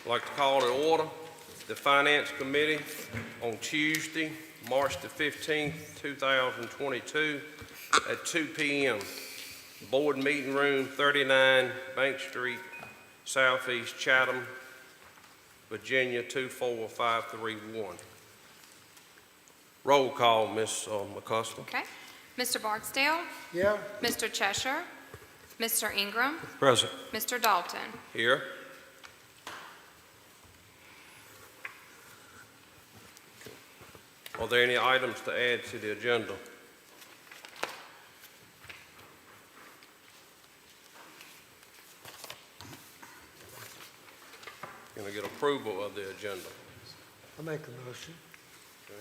I'd like to call to order the Finance Committee on Tuesday, March the 15th, 2022 at 2 p.m. Board Meeting Room 39, Bank Street, Southeast Chatham, Virginia 24531. Roll call, Ms. McCusker. Okay. Mr. Barksdale? Yeah. Mr. Cheshire? Mr. Ingram? Present. Mr. Dalton? Here. Are there any items to add to the agenda? Can I get approval of the agenda? I'll make a motion. Okay.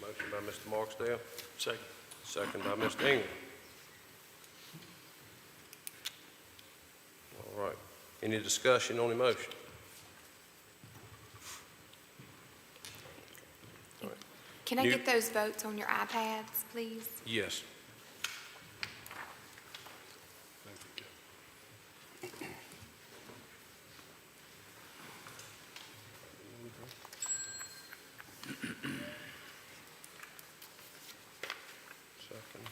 Motion by Mr. Marksdale. Second. Second by Mr. Ingram. All right. Any discussion on the motion? Can I You- get those votes on your iPads, please? Yes. Second.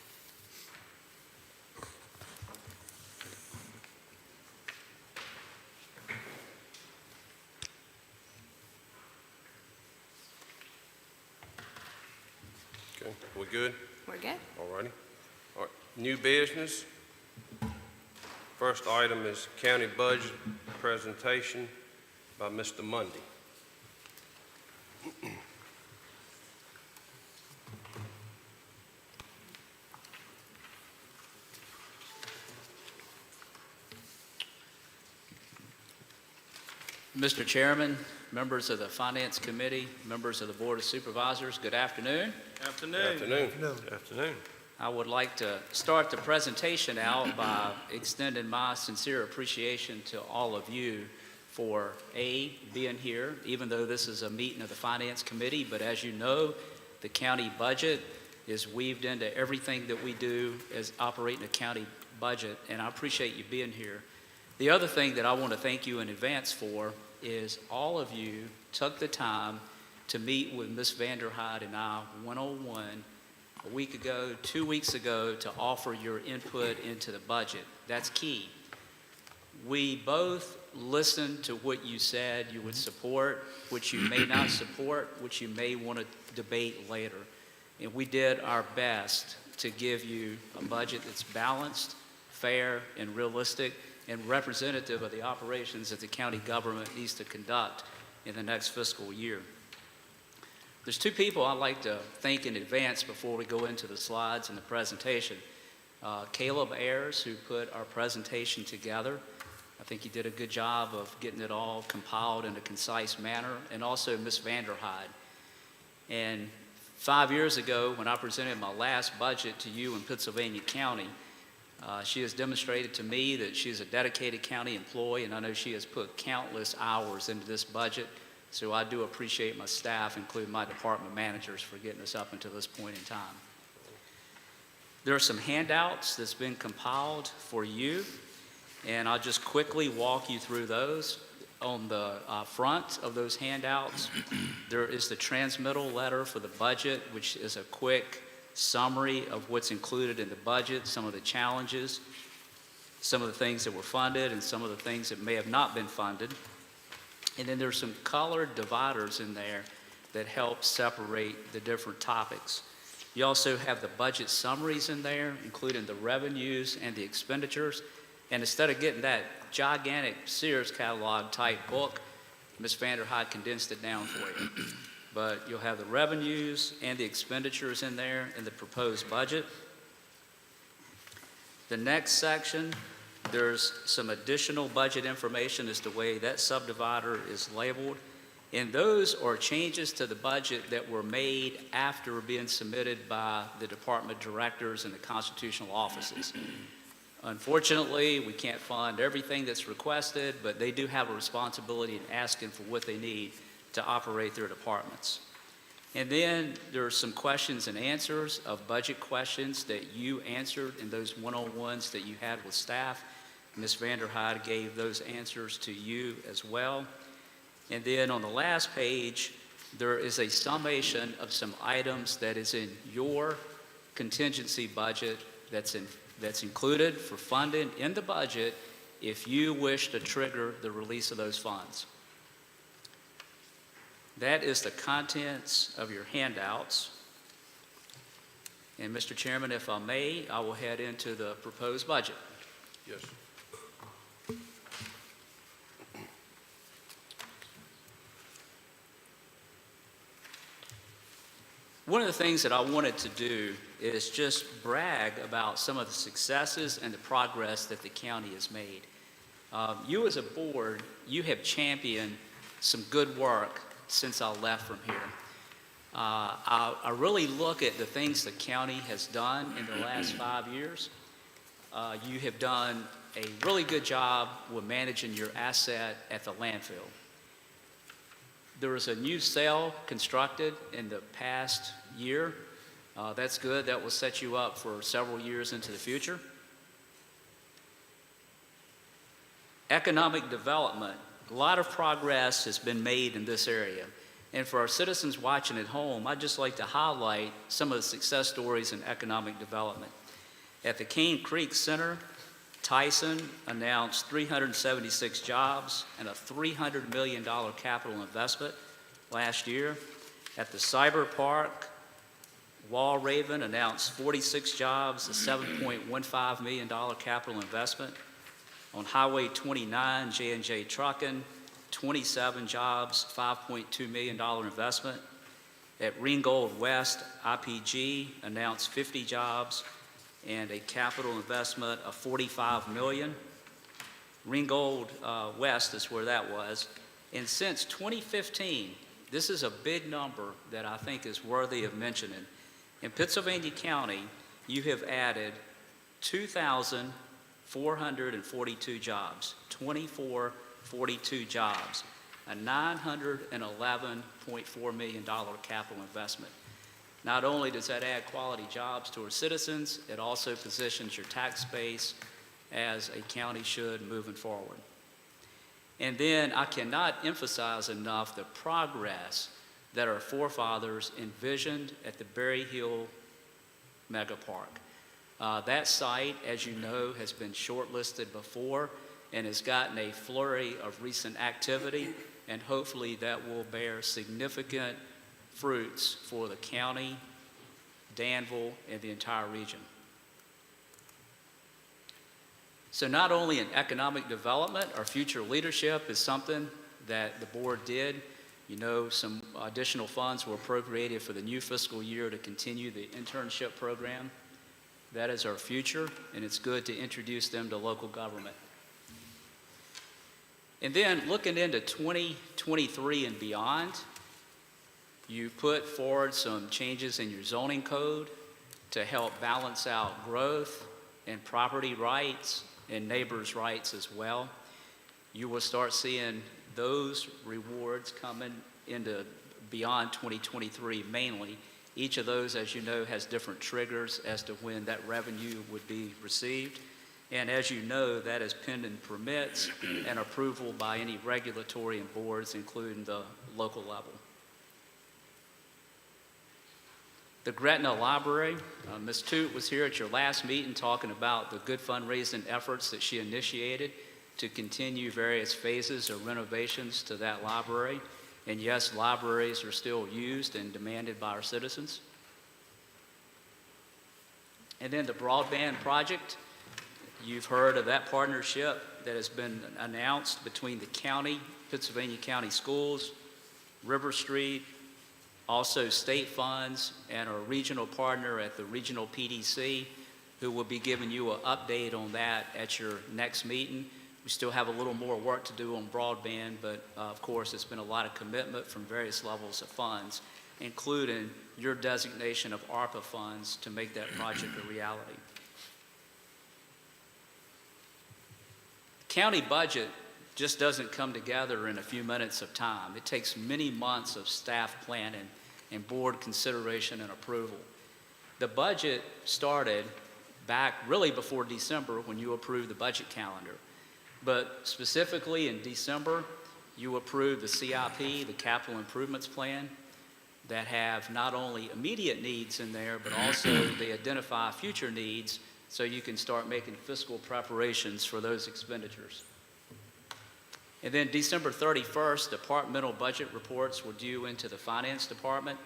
Okay, we good? We're good. All righty. All right, new business. First item is county budget presentation by Mr. Mundy. Mr. Chairman, members of the Finance Committee, members of the Board of Supervisors, good afternoon. Afternoon. No. Afternoon. I would like to start the presentation out by extending my sincere appreciation to all of you for being here, even though this is a meeting of the Finance Committee, but as you know, the county budget is weaved into everything that we do as operating a county budget, and I appreciate you being here. The other thing that I want to thank you in advance for is all of you took the time to meet with Ms. Vanderhyde and I one-on-one a week ago, 2 weeks ago, to offer your input into the budget. That's key. We both listened to what you said you would support, which you may not support, which you may want to debate later. And we did our best to give you a budget that's balanced, fair, and realistic, and representative of the operations that the county government needs to conduct in the next fiscal year. There's two people I'd like to thank in advance before we go into the slides and the presentation. Caleb Ayers, who put our presentation together. I think he did a good job of getting it all compiled in a concise manner, and also Ms. Vanderhyde. And 5 years ago, when I presented my last budget to you in Pittsylvania County, she has demonstrated to me that she's a dedicated county employee, and I know she has put countless hours into this budget. So I do appreciate my staff, including my department managers, for getting us up until this point in time. There are some handouts that's been compiled for you, and I'll just quickly walk you through those. On the front of those handouts, there is the transmittal letter for the budget, which is a quick summary of what's included in the budget, some of the challenges, some of the things that were funded, and some of the things that may have not been funded. And then there's some colored dividers in there that help separate the different topics. You also have the budget summaries in there, including the revenues and the expenditures. And instead of getting that gigantic Sears catalog type book, Ms. Vanderhyde condensed it down for you. But you'll have the revenues and the expenditures in there in the proposed budget. The next section, there's some additional budget information as to the way that subdivider is labeled. And those are changes to the budget that were made after being submitted by the department directors and the constitutional offices. Unfortunately, we can't fund everything that's requested, but they do have a responsibility in asking for what they need to operate their departments. And then there are some questions and answers of budget questions that you answered in those one-on-ones that you had with staff. Ms. Vanderhyde gave those answers to you as well. And then on the last page, there is a summation of some items that is in your contingency budget that's included for funding in the budget if you wish to trigger the release of those funds. That is the contents of your handouts. And Mr. Chairman, if I may, I will head into the proposed budget. Yes. One of the things that I wanted to do is just brag about some of the successes and the progress that the county has made. You as a board, you have championed some good work since I left from here. I really look at the things the county has done in the last 5 years. You have done a really good job with managing your asset at the landfill. There was a new cell constructed in the past year. That's good. That will set you up for several years into the future. Economic development. A lot of progress has been made in this area. And for our citizens watching at home, I'd just like to highlight some of the success stories in economic development. At the Cane Creek Center, Tyson announced 376 jobs and a $300 million capital investment last year. At the Cyber Park, Wall Raven announced 46 jobs, a $7.15 million capital investment. On Highway 29, J&J Trucking, 27 jobs, $5.2 million investment. At Ringgold West, IPG announced 50 jobs and a capital investment of $45 million. Ringgold West is where that was. And since 2015, this is a big number that I think is worthy of mentioning. In Pittsylvania County, you have added 2,442 jobs, 2,442 jobs, a $911.4 million capital investment. Not only does that add quality jobs to our citizens, it also positions your tax base as a county should moving forward. And then I cannot emphasize enough the progress that our forefathers envisioned at the Berry Hill Mega Park. That site, as you know, has been shortlisted before and has gotten a flurry of recent activity, and hopefully that will bear significant fruits for the county, Danville, and the entire region. So not only in economic development, our future leadership is something that the board did. You know, some additional funds were appropriated for the new fiscal year to continue the internship program. That is our future, and it's good to introduce them to local government. And then looking into 2023 and beyond, you put forward some changes in your zoning code to help balance out growth and property rights and neighbors' rights as well. You will start seeing those rewards coming into beyond 2023 mainly. Each of those, as you know, has different triggers as to when that revenue would be received. And as you know, that is pending permits and approval by any regulatory and boards, including the local level. The Gretna Library, Ms. Toot was here at your last meeting talking about the good fundraising efforts that she initiated to continue various phases of renovations to that library. And yes, libraries are still used and demanded by our citizens. And then the broadband project, you've heard of that partnership that has been announced between the county, Pittsylvania County Schools, River Street, also state funds, and our regional partner at the regional PDC, who will be giving you an update on that at your next meeting. We still have a little more work to do on broadband, but of course it's been a lot of commitment from various levels of funds, including your designation of ARPA funds to make that project a reality. County budget just doesn't come together in a few minutes of time. It takes many months of staff planning and board consideration and approval. The budget started back really before December when you approved the budget calendar. But specifically in December, you approve the CIP, the Capital Improvements Plan, that have not only immediate needs in there, but also they identify future needs so you can start making fiscal preparations for those expenditures. And then December 31st, departmental budget reports were due into the Finance Department.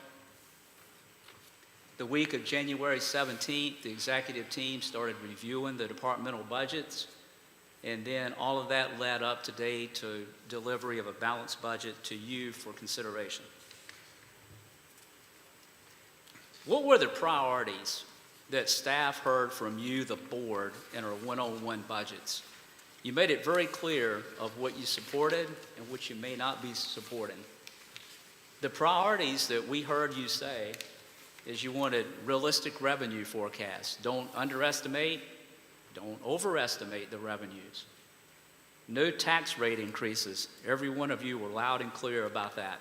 The week of January 17th, the executive team started reviewing the departmental budgets, and then all of that led up today to delivery of a balanced budget to you for consideration. What were the priorities that staff heard from you, the board, in our one-on-one budgets? You made it very clear of what you supported and what you may not be supporting. The priorities that we heard you say is you wanted realistic revenue forecasts. Don't underestimate, don't overestimate the revenues. No tax rate increases. Every one of you were loud and clear about that.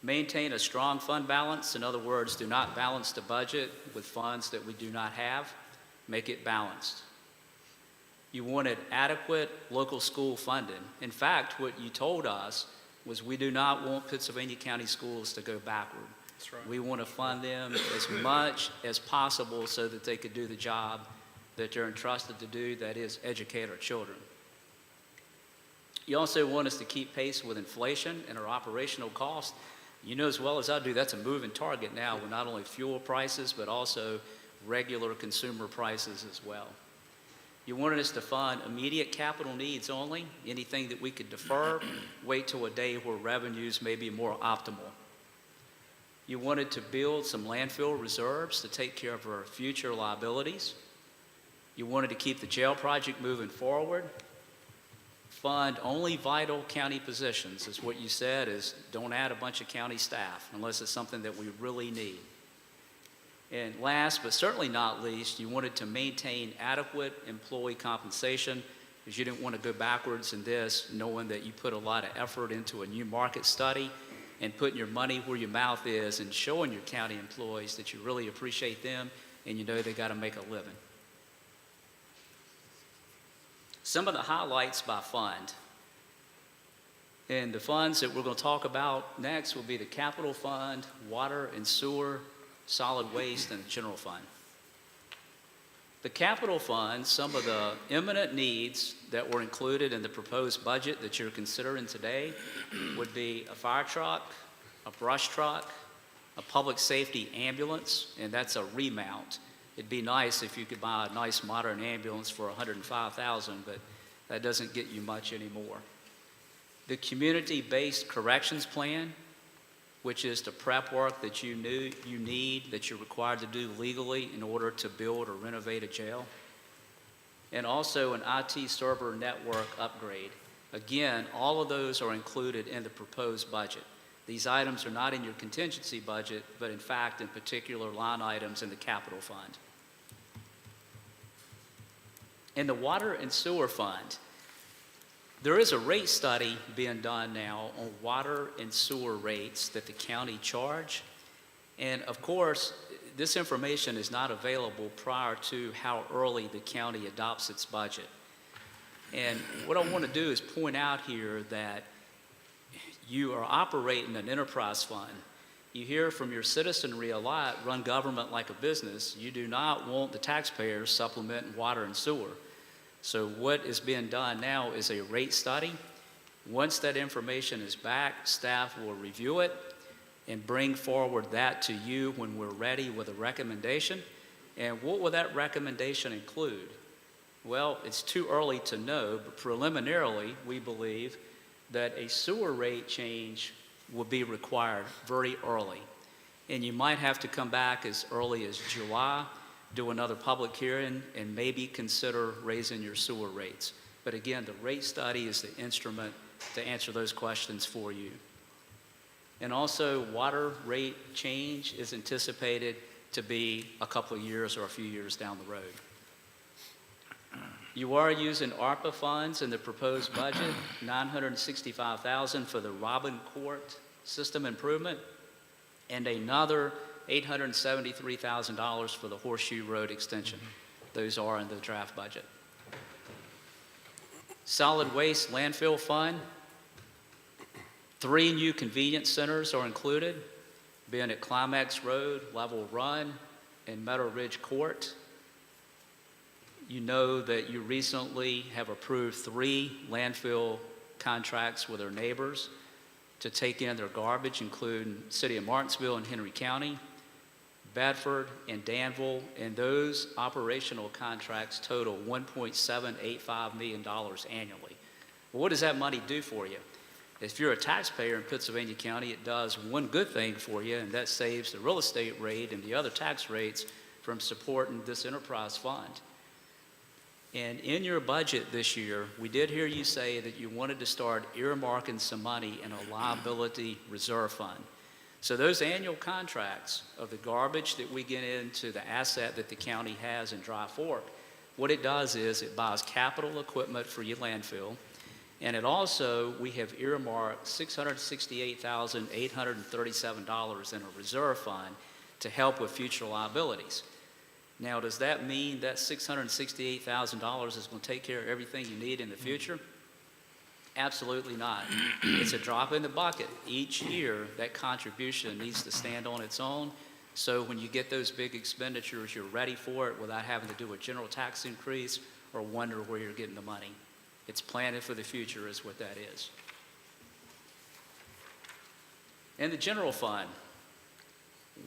Maintain a strong fund balance. In other words, do not balance the budget with funds that we do not have. Make it balanced. You wanted adequate local school funding. In fact, what you told us was we do not want Pittsylvania County schools to go backward. That's right. We want to fund them as much as possible so that they could do the job that they're entrusted to do, that is, educate our children. You also want us to keep pace with inflation and our operational costs. You know as well as I do, that's a moving target now with not only fuel prices, but also regular consumer prices as well. You wanted us to fund immediate capital needs only, anything that we could defer, wait till a day where revenues may be more optimal. You wanted to build some landfill reserves to take care of our future liabilities. You wanted to keep the jail project moving forward. Fund only vital county positions is what you said, is don't add a bunch of county staff unless it's something that we really need. And last but certainly not least, you wanted to maintain adequate employee compensation because you didn't want to go backwards in this, knowing that you put a lot of effort into a new market study and putting your money where your mouth is and showing your county employees that you really appreciate them and you know they got to make a living. Some of the highlights by fund. And the funds that we're going to talk about next will be the capital fund, water and sewer, solid waste, and the general fund. The capital fund, some of the imminent needs that were included in the proposed budget that you're considering today would be a fire truck, a brush truck, a public safety ambulance, and that's a remount. It'd be nice if you could buy a nice modern ambulance for $105,000, but that doesn't get you much anymore. The community-based corrections plan, which is the prep work that you need, that you're required to do legally in order to build or renovate a jail. And also an IT server network upgrade. Again, all of those are included in the proposed budget. These items are not in your contingency budget, but in fact in particular line items in the capital fund. In the water and sewer fund, there is a rate study being done now on water and sewer rates that the county charge. And of course, this information is not available prior to how early the county adopts its budget. And what I want to do is point out here that you are operating an enterprise fund. You hear from your citizenry a lot, run government like a business. You do not want the taxpayers supplementing water and sewer. So what is being done now is a rate study. Once that information is back, staff will review it and bring forward that to you when we're ready with a recommendation. And what will that recommendation include? Well, it's too early to know, but preliminarily, we believe that a sewer rate change will be required very early. And you might have to come back as early as July, do another public hearing, and maybe consider raising your sewer rates. But again, the rate study is the instrument to answer those questions for you. And also, water rate change is anticipated to be a couple of years or a few years down the road. You are using ARPA funds in the proposed budget, $965,000 for the Robin Court system improvement, and another $873,000 for the Horseshoe Road extension. Those are in the draft budget. Solid waste landfill fund, 3 new convenience centers are included, being at Climax Road, Level Run, and Meadow Ridge Court. You know that you recently have approved 3 landfill contracts with our neighbors to take in their garbage, including City of Martinsville and Henry County, Bedford and Danville, and those operational contracts total $1.785 million annually. Well, what does that money do for you? If you're a taxpayer in Pittsylvania County, it does one good thing for you, and that saves the real estate rate and the other tax rates from supporting this enterprise fund. And in your budget this year, we did hear you say that you wanted to start earmarking some money in a liability reserve fund. So those annual contracts of the garbage that we get into the asset that the county has in Dry Fork, what it does is it buys capital equipment for your landfill, and it also, we have earmarked $668,837 in a reserve fund to help with future liabilities. Now, does that mean that $668,000 is going to take care of everything you need in the future? Absolutely not. It's a drop in the bucket. Each year, that contribution needs to stand on its own, so when you get those big expenditures, you're ready for it without having to do a general tax increase or wonder where you're getting the money. It's planning for the future is what that is. In the general fund,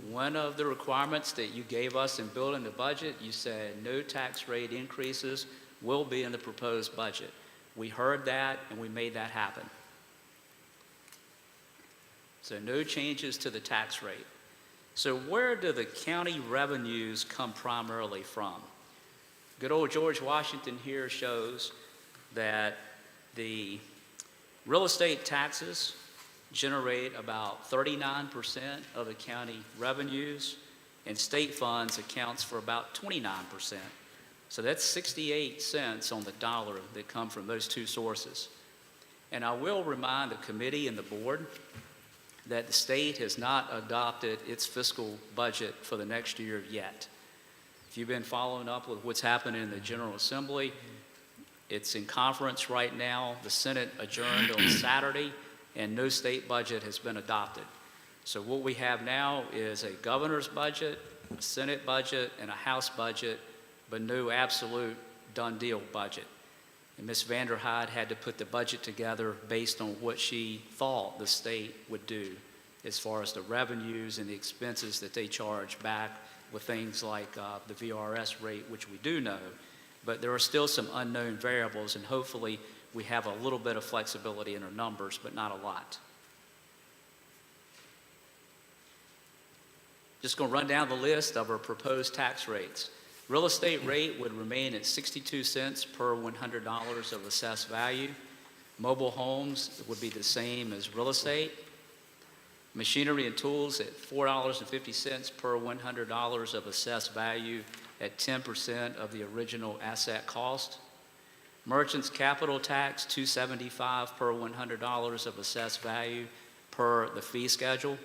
one of the requirements that you gave us in building the budget, you said no tax rate increases will be in the proposed budget. We heard that and we made that happen. So no changes to the tax rate. So where do the county revenues come primarily from? Good old George Washington here shows that the real estate taxes generate about 39% of the county revenues, and state funds accounts for about 29%. So that's 68 cents on the dollar that come from those two sources. And I will remind the committee and the board that the state has not adopted its fiscal budget for the next year yet. If you've been following up with what's happening in the General Assembly, it's in conference right now. The Senate adjourned on Saturday, and no state budget has been adopted. So what we have now is a governor's budget, a Senate budget, and a House budget, but no absolute done deal budget. And Ms. Vanderhyde had to put the budget together based on what she thought the state would do as far as the revenues and the expenses that they charge back with things like the VRS rate, which we do know. But there are still some unknown variables, and hopefully we have a little bit of flexibility in our numbers, but not a lot. Just going to run down the list of our proposed tax rates. Real estate rate would remain at 62 cents per $100 of assessed value. Mobile homes would be the same as real estate. Machinery and tools at $4.50 per $100 of assessed value at 10% of the original asset cost. Merchants capital tax, $2.75 per $100 of assessed value per the fee schedule.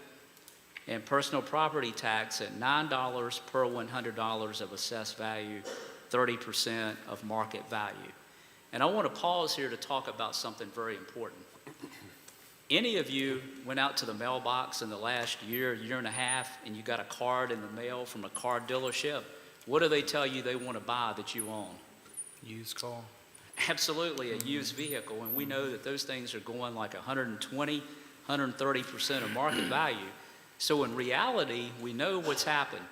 And personal property tax at $9 per $100 of assessed value, 30% of market value. And I want to pause here to talk about something very important. Any of you went out to the mailbox in the last year and a half, and you got a card in the mail from a car dealership? What do they tell you they want to buy that you own? Used car. Absolutely, a used vehicle, and we know that those things are going like 120, 130% of market value. So in reality, we know what's happened.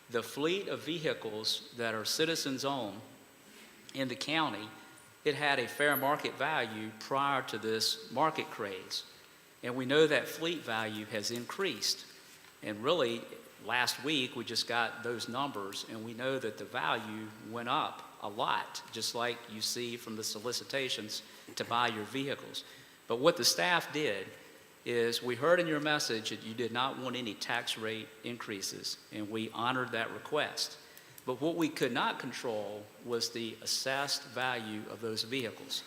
The fleet of vehicles that are citizens owned in the county, it had a fair market value prior to this market craze. And we know that fleet value has increased. And really, last week, we just got those numbers, and we know that the value went up a lot, just like you see from the solicitations to buy your vehicles. But what the staff did is we heard in your message that you did not want any tax rate increases, and we honored that request. But what we could not control was the assessed value of those vehicles.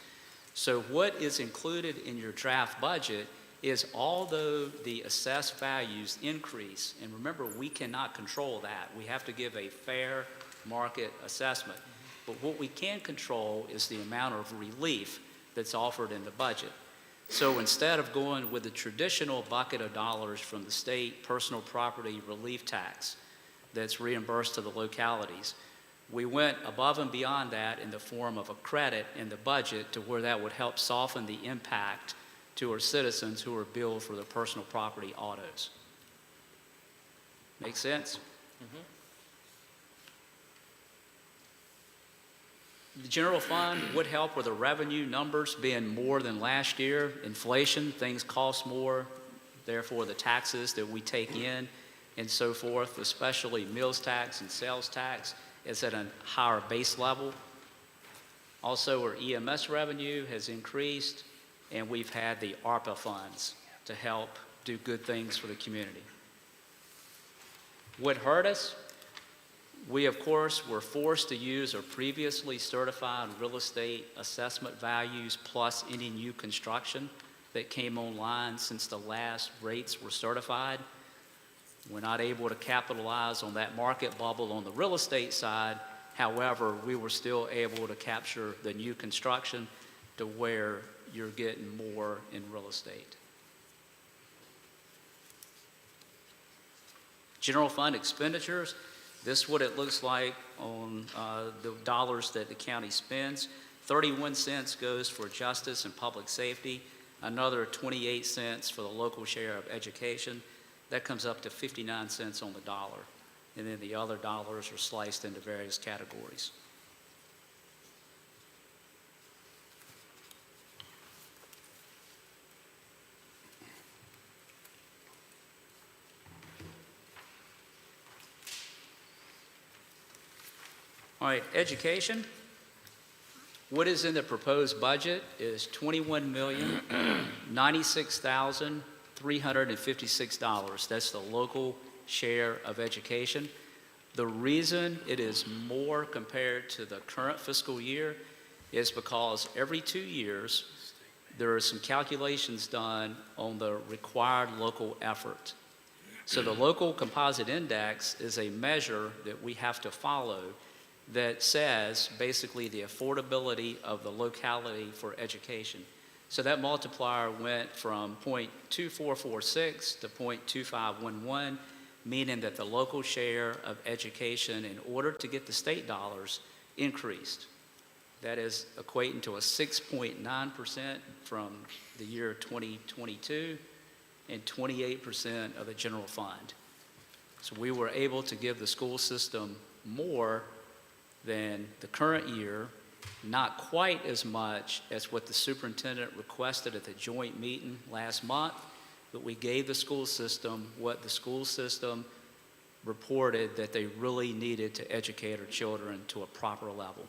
So what is included in your draft budget is although the assessed values increase, and remember, we cannot control that. We have to give a fair market assessment. But what we can control is the amount of relief that's offered in the budget. So instead of going with the traditional bucket of dollars from the state personal property relief tax that's reimbursed to the localities, we went above and beyond that in the form of a credit in the budget to where that would help soften the impact to our citizens who are billed for their personal property autos. Make sense? The general fund would help with the revenue numbers being more than last year. Inflation, things cost more, therefore the taxes that we take in and so forth, especially meals tax and sales tax, is at a higher base level. Also, our EMS revenue has increased, and we've had the ARPA funds to help do good things for the community. What hurt us? We, of course, were forced to use our previously certified real estate assessment values plus any new construction that came online since the last rates were certified. We're not able to capitalize on that market bubble on the real estate side. However, we were still able to capture the new construction to where you're getting more in real estate. General fund expenditures, this is what it looks like on the dollars that the county spends. 31 cents goes for justice and public safety, another 28 cents for the local share of education. That comes up to 59 cents on the dollar. And then the other dollars are sliced into various categories. All right, education. What is in the proposed budget is $21,096,356. That's the local share of education. The reason it is more compared to the current fiscal year is because every 2 years there are some calculations done on the required local effort. So the local composite index is a measure that we have to follow that says basically the affordability of the locality for education. So that multiplier went from 0.2446 to 0.2511, meaning that the local share of education in order to get the state dollars increased. That is equating to a 6.9% from the year 2022 and 28% of the general fund. So we were able to give the school system more than the current year, not quite as much as what the superintendent requested at the joint meeting last month, but we gave the school system what the school system reported that they really needed to educate our children to a proper level.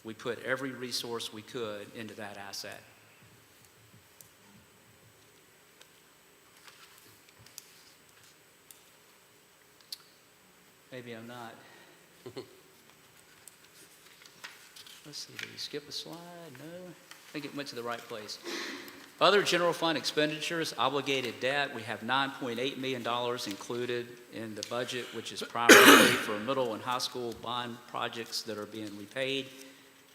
We put every resource we could into that asset. Maybe I'm not. Let's see, did we skip a slide? No, I think it went to the right place. Other general fund expenditures, obligated debt, we have $9.8 million included in the budget, which is primarily for middle and high school bond projects that are being repaid,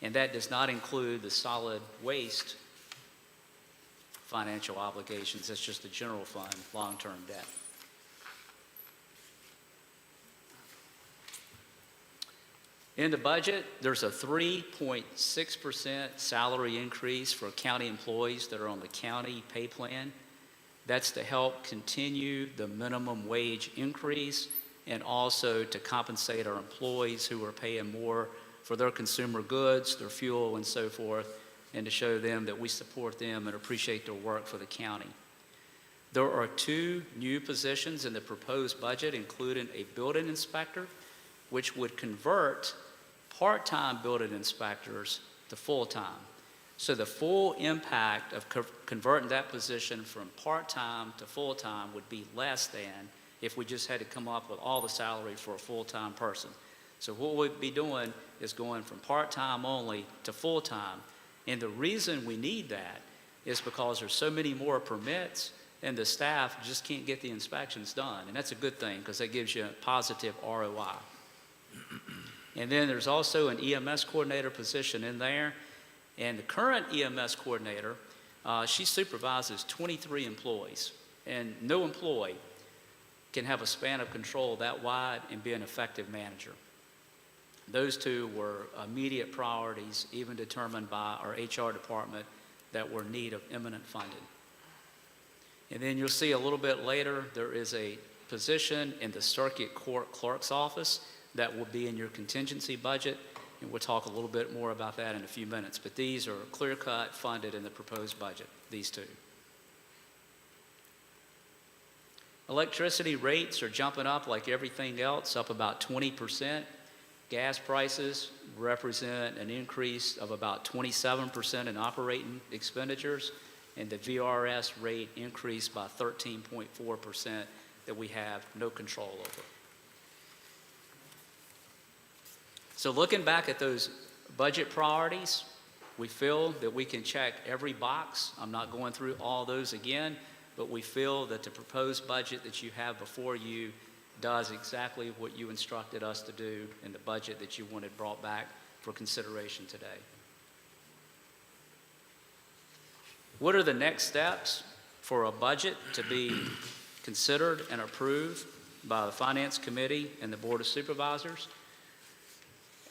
and that does not include the solid waste financial obligations. That's just the general fund long-term debt. In the budget, there's a 3.6% salary increase for county employees that are on the county pay plan. That's to help continue the minimum wage increase and also to compensate our employees who are paying more for their consumer goods, their fuel, and so forth, and to show them that we support them and appreciate their work for the county. There are 2 new positions in the proposed budget, including a building inspector, which would convert part-time building inspectors to full-time. So the full impact of converting that position from part-time to full-time would be less than if we just had to come up with all the salary for a full-time person. So what we'd be doing is going from part-time only to full-time. And the reason we need that is because there's so many more permits and the staff just can't get the inspections done. And that's a good thing because that gives you a positive ROI. And then there's also an EMS coordinator position in there. And the current EMS coordinator She supervises 23 employees, and no employee can have a span of control that wide and be an effective manager. Those two were immediate priorities, even determined by our HR department, that were in need of imminent funding. And then you'll see a little bit later, there is a position in the circuit court clerk's office that will be in your contingency budget, and we'll talk a little bit more about that in a few minutes. But these are clear-cut, funded in the proposed budget, these two. Electricity rates are jumping up like everything else, up about 20%. Gas prices represent an increase of about 27% in operating expenditures, and the VRS rate increased by 13.4% that we have no control over. So looking back at those budget priorities, we feel that we can check every box. I'm not going through all those again, but we feel that the proposed budget that you have before you does exactly what you instructed us to do in the budget that you wanted brought back for consideration today. What are the next steps for a budget to be considered and approved by the Finance Committee and the Board of Supervisors?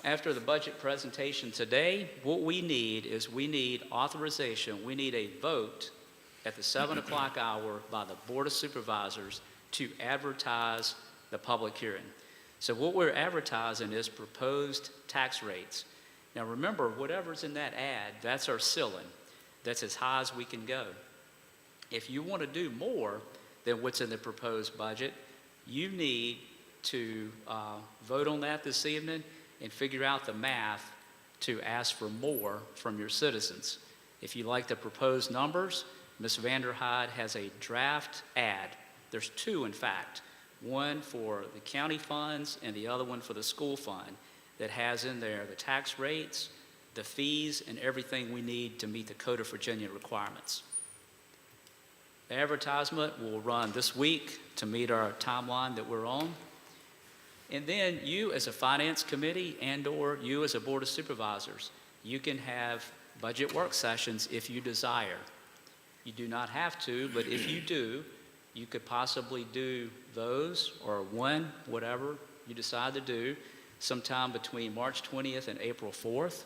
After the budget presentation today, what we need is authorization, we need a vote at the 7 o'clock hour by the Board of Supervisors to advertise the public hearing. So what we're advertising is proposed tax rates. Now remember, whatever's in that ad, that's our ceiling. That's as high as we can go. If you want to do more than what's in the proposed budget, you need to vote on that this evening and figure out the math to ask for more from your citizens. If you like the proposed numbers, Ms. Vanderhyde has a draft ad. There's two, in fact. One for the county funds and the other one for the school fund that has in there the tax rates, the fees, and everything we need to meet the Code of Virginia requirements. The advertisement will run this week to meet our timeline that we're on. And then you as a finance committee and or you as a board of supervisors, you can have budget work sessions if you desire. You do not have to, but if you do, you could possibly do those or one, whatever you decide to do, sometime between March 20th and April 4th.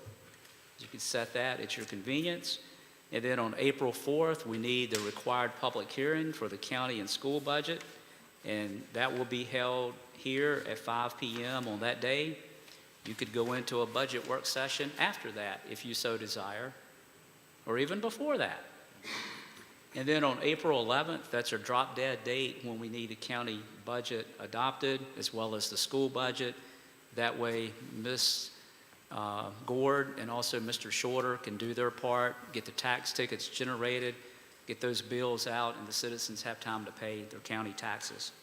You can set that at your convenience. And then on April 4th, we need the required public hearing for the county and school budget, and that will be held here at 5 p.m. on that day. You could go into a budget work session after that if you so desire, or even before that. And then on April 11th, that's our drop dead date when we need the county budget adopted as well as the school budget. That way, Ms. Gord and also Mr. Shorter can do their part, get the tax tickets generated, get those bills out, and the citizens have time to pay their county taxes.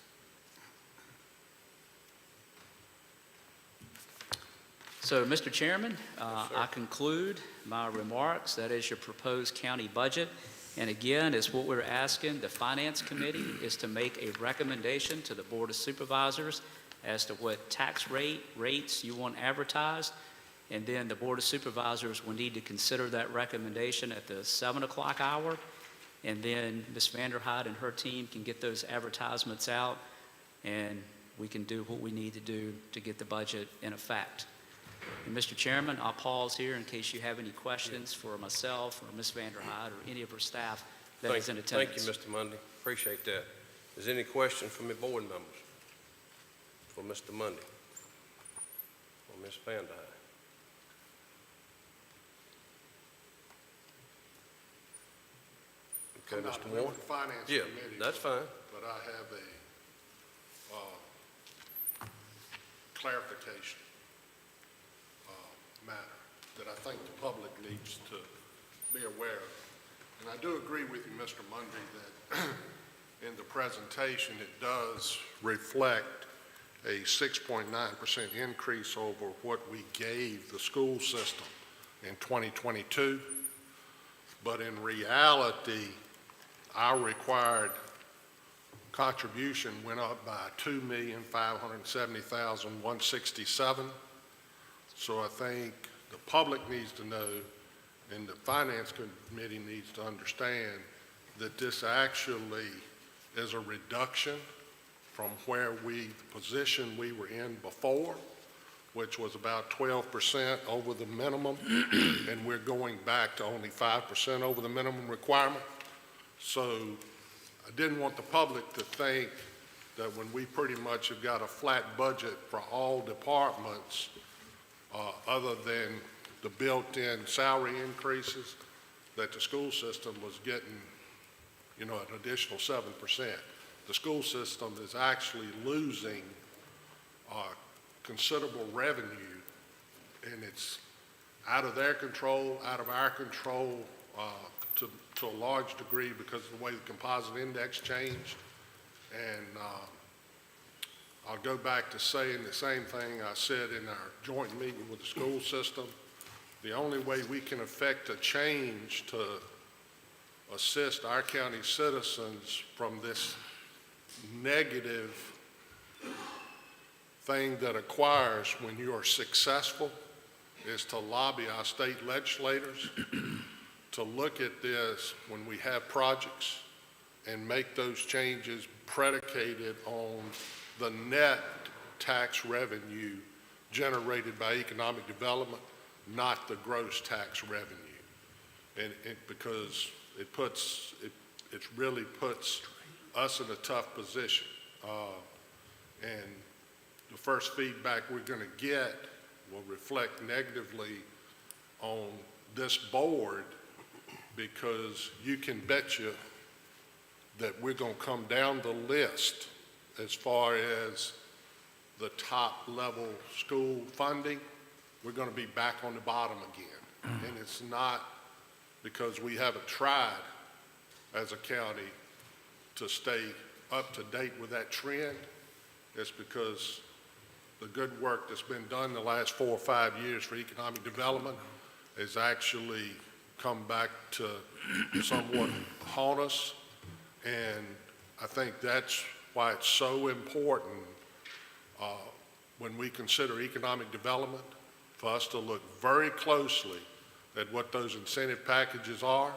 So, Mr. Chairman, I conclude my remarks. That is your proposed county budget. And again, is what we're asking the Finance Committee is to make a recommendation to the Board of Supervisors as to what tax rates you want advertised. And then the Board of Supervisors will need to consider that recommendation at the 7 o'clock hour. And then Ms. Vanderhyde and her team can get those advertisements out, and we can do what we need to do to get the budget in effect. And Mr. Chairman, I'll pause here in case you have any questions for myself or Ms. Vanderhyde or any of her staff that is in attendance. Thank you, Mr. Mundy. Appreciate that. Is there any question from the board members for Mr. Mundy or Ms. Vanderhyde? Okay, I'm not Mr. a member Warren? of the Finance Yeah, Committee. that's fine. But I have a clarification matter that I think the public needs to be aware of. And I do agree with you, Mr. Mundy, that in the presentation it does reflect a 6.9% increase over what we gave the school system in 2022. But in reality, our required contribution went up by $2,570,167. So I think the public needs to know And the Finance Committee needs to understand that this actually is a reduction from where the position we were in before, which was about 12% over the minimum, and we're going back to only 5% over the minimum requirement. So I didn't want the public to think that when we pretty much have got a flat budget for all departments, other than the built-in salary increases, that the school system was getting, an additional 7%. The school system is actually losing considerable revenue, and it's out of their control, out of our control to a large degree because of the way the composite index changed. And I'll go back to saying the same thing I said in our joint meeting with the school system. The only way we can affect a change to assist our county citizens from this negative thing that acquires when you are successful is to lobby our state legislators to look at this when we have projects and make those changes predicated on the net tax revenue generated by economic development, not the gross tax revenue. And because it really puts us in a tough position. And the first feedback we're going to get will reflect negatively on this board, because you can bet you that we're going to come down the list as far as the top level school funding. We're going to be back on the bottom again. And it's not because we haven't tried as a county to stay up to date with that trend. It's because the good work that's been done the last 4 or 5 years for economic development has actually come back to somewhat haunt us. And I think that's why it's so important when we consider economic development for us to look very closely at what those incentive packages are,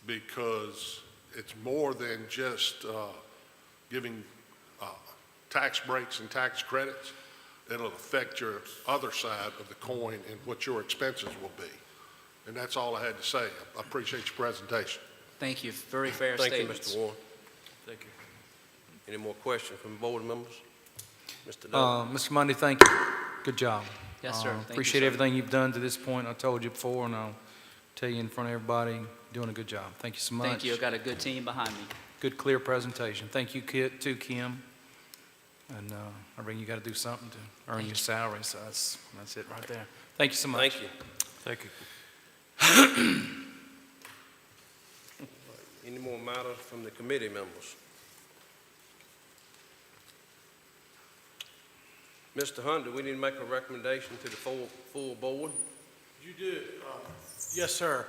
because it's more than just giving tax breaks and tax credits. It'll affect your other side of the coin and what your expenses will be. And that's all I had to say. I appreciate your presentation. Thank you. Very fair Thank you, statements. Mr. Warren. Thank you. Any more questions from board members? Mr. Dunn? Mr. Mundy, thank you. Good job. Yes, sir. Thank you, Appreciate sir. everything you've done to this point. I told you before, and I'll tell you in front of everybody, doing a good job. Thank you so much. Thank you. I've got a good team behind me. Good, clear presentation. Thank you, too, Kim. And I reckon you got to do something to earn your salary, so that's it right there. Thank you so much. Thank you. Thank you. Any more matters from the committee members? Mr. Hunt, do we need to make a recommendation to the full board? You do. Yes, sir.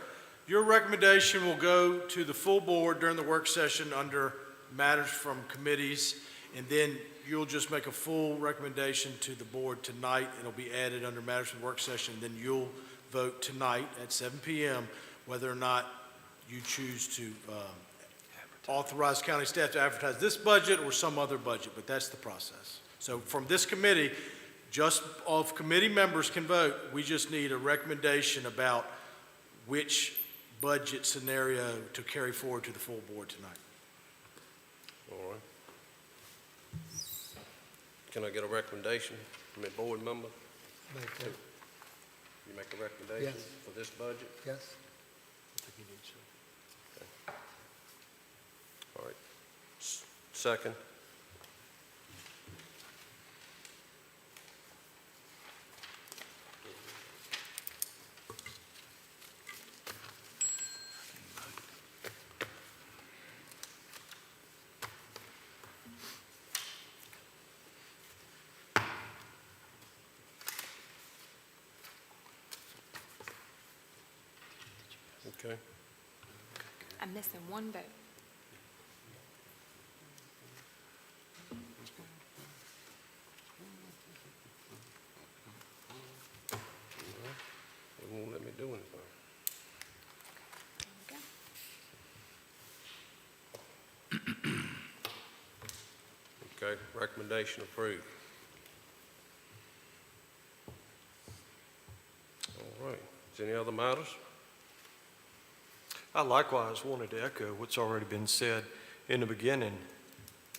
Your recommendation will go to the full board during the work session under matters from committees, and then you'll just make a full recommendation to the board tonight. It'll be added under matters from the work session. Then you'll vote tonight at 7 p.m. whether or not you choose to authorize county staff to advertise this budget or some other budget, but that's the process. So from this committee, just all committee members can vote. We just need a recommendation about which budget scenario to carry forward to the full board tonight. All right. Can I get a recommendation from a board member? Make that, You make a recommendation Yes. for this budget? yes. All right. Second. Okay. I'm missing one vote. It won't let me do anything. Okay, recommendation approved. All right, is any other matters? I likewise wanted to echo what's already been said. In the beginning,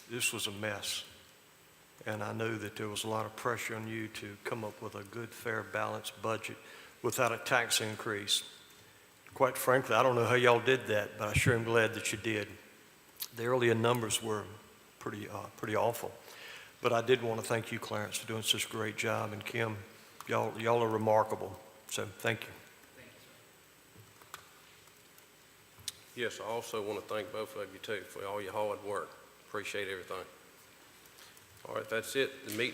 this was a mess. And I know that there was a lot of pressure on you to come up with a good, fair, balanced budget without a tax increase. Quite frankly, I don't know how y'all did that, but I sure am glad that you did. The earlier numbers were pretty awful. But I did want to thank you, Clarence, for doing such a great job, and Kim, y'all are remarkable. So thank you. Yes, I also want to thank both of you too for all your hard work. Appreciate everything. All right, that's it. The meeting